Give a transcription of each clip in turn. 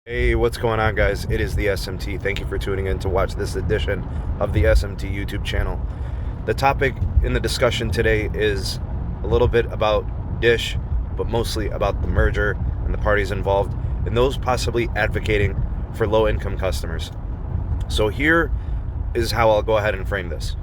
Hey, what's going on, guys? It is the SMT. Thank you for tuning in to watch this edition of the SMT YouTube channel. The topic in the discussion today is a little bit about Dish, but mostly about the merger and the parties involved, and those possibly advocating for low-income customers. So here is how I'll go ahead and frame this.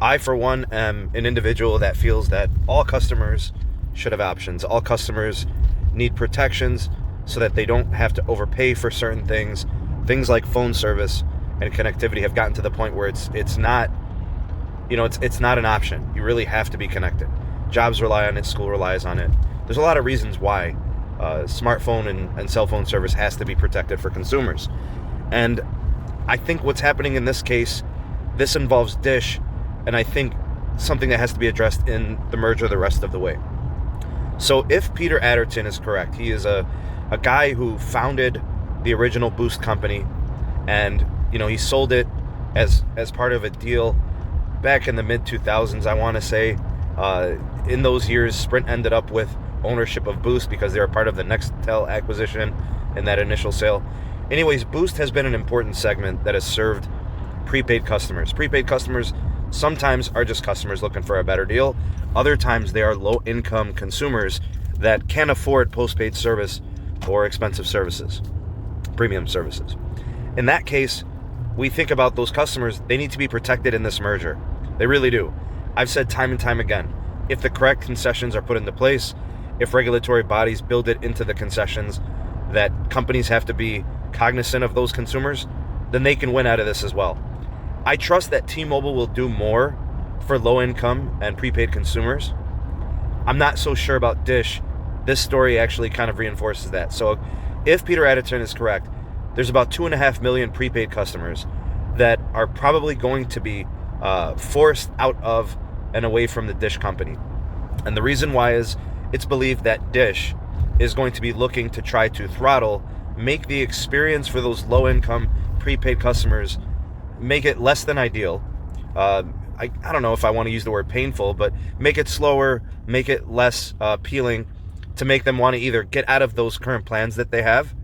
I, for one, am an individual that feels that all customers should have options. All customers need protections so that they don't have to overpay for certain things. Things like phone service and connectivity have gotten to the point where it's not, it's not an option. You really have to be connected. Jobs rely on it, school relies on it. There's a lot of reasons why smartphone and cell phone service has to be protected for consumers. And I think what's happening in this case, this involves Dish, and I think something that has to be addressed in the merger the rest of the way. So if Peter Adderton is correct, he is a guy who founded the original Boost company, and he sold it as part of a deal back in the mid-2000s, I want to say. In those years, Sprint ended up with ownership of Boost because they were part of the Nextel acquisition in that initial sale. Anyways, Boost has been an important segment that has served prepaid customers. Prepaid customers sometimes are just customers looking for a better deal. Other times they are low-income consumers that can't afford postpaid service or expensive services, premium services. In that case, we think about those customers. They need to be protected in this merger. They really do. I've said time and time again, if the correct concessions are put into place, if regulatory bodies build it into the concessions that companies have to be cognizant of those consumers, then they can win out of this as well. I trust that T-Mobile will do more for low-income and prepaid consumers. I'm not so sure about Dish. This story actually kind of reinforces that. So if Peter Adderton is correct, there's about 2.5 million prepaid customers that are probably going to be forced out of and away from the Dish company. And the reason why is it's believed that Dish is going to be looking to try to throttle, make the experience for those low-income prepaid customers, make it less than ideal. I don't know if I want to use the word painful, but make it slower, make it less appealing, to make them want to either get out of those current plans that they have,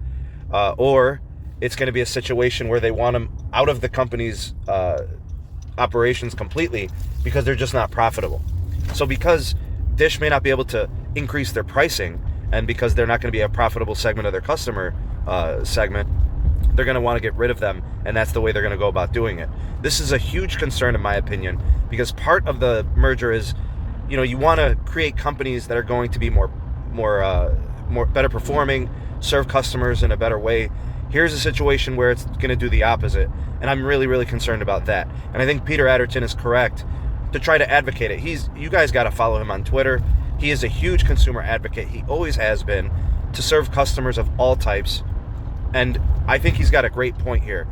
or it's going to be a situation where they want them out of the company's operations completely because they're just not profitable. So because Dish may not be able to increase their pricing, and because they're not going to be a profitable segment of their customer segment, they're going to want to get rid of them, and that's the way they're going to go about doing it. This is a huge concern in my opinion, because part of the merger is, you want to create companies that are going to be more better performing, serve customers in a better way. Here's a situation where it's going to do the opposite, and I'm really, really concerned about that. And I think Peter Adderton is correct to try to advocate it. You guys got to follow him on Twitter. He is a huge consumer advocate. He always has been, to serve customers of all types. And I think he's got a great point here.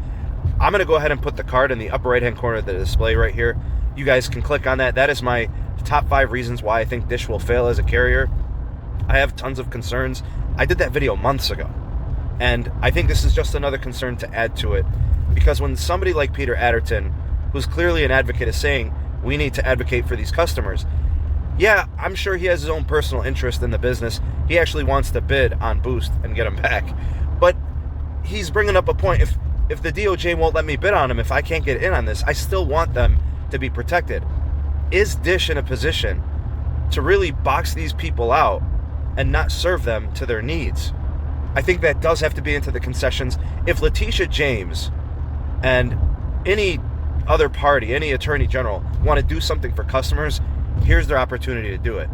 I'm going to go ahead and put the card in the upper right-hand corner of the display right here. You guys can click on that. That is my top 5 reasons why I think Dish will fail as a carrier. I have tons of concerns. I did that video months ago. And I think this is just another concern to add to it. Because when somebody like Peter Adderton, who's clearly an advocate, is saying we need to advocate for these customers, yeah, I'm sure he has his own personal interest in the business. He actually wants to bid on Boost and get them back. But he's bringing up a point. If the DOJ won't let me bid on them, if I can't get in on this, I still want them to be protected. Is Dish in a position to really box these people out and not serve them to their needs? I think that does have to be into the concessions. If Letitia James and any other party, any attorney general, want to do something for customers, here's their opportunity to do it.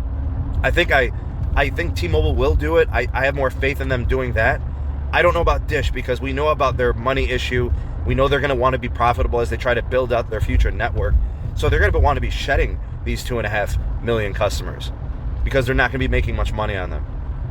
I think T-Mobile will do it. I have more faith in them doing that. I don't know about Dish, because we know about their money issue. We know they're going to want to be profitable as they try to build out their future network. So they're going to want to be shedding these 2.5 million customers because they're not going to be making much money on them.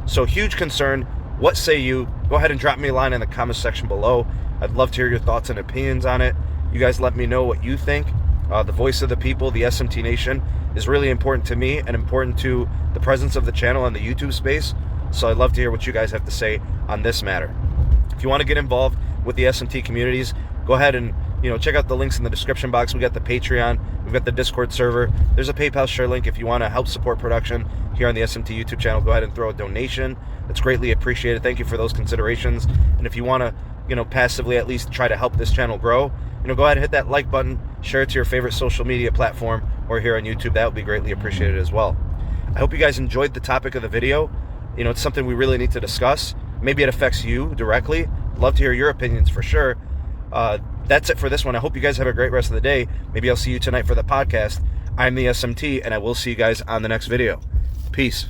So huge concern. What say you? Go ahead and drop me a line in the comment section below. I'd love to hear your thoughts and opinions on it. You guys let me know what you think. The voice of the people, the SMT Nation, is really important to me and important to the presence of the channel and the YouTube space. So I'd love to hear what you guys have to say on this matter. If you want to get involved with the SMT communities, go ahead and check out the links in the description box. We got the Patreon, we've got the Discord server. There's a PayPal share link if you want to help support production here on the SMT YouTube channel. Go ahead and throw a donation. That's greatly appreciated. Thank you for those considerations. And if you want to, passively at least try to help this channel grow, go ahead and hit that like button, share it to your favorite social media platform or here on YouTube. That would be greatly appreciated as well. I hope you guys enjoyed the topic of the video. It's something we really need to discuss. Maybe it affects you directly. Love to hear your opinions for sure. That's it for this one. I hope you guys have a great rest of the day. Maybe I'll see you tonight for the podcast. I'm the SMT, and I will see you guys on the next video. Peace.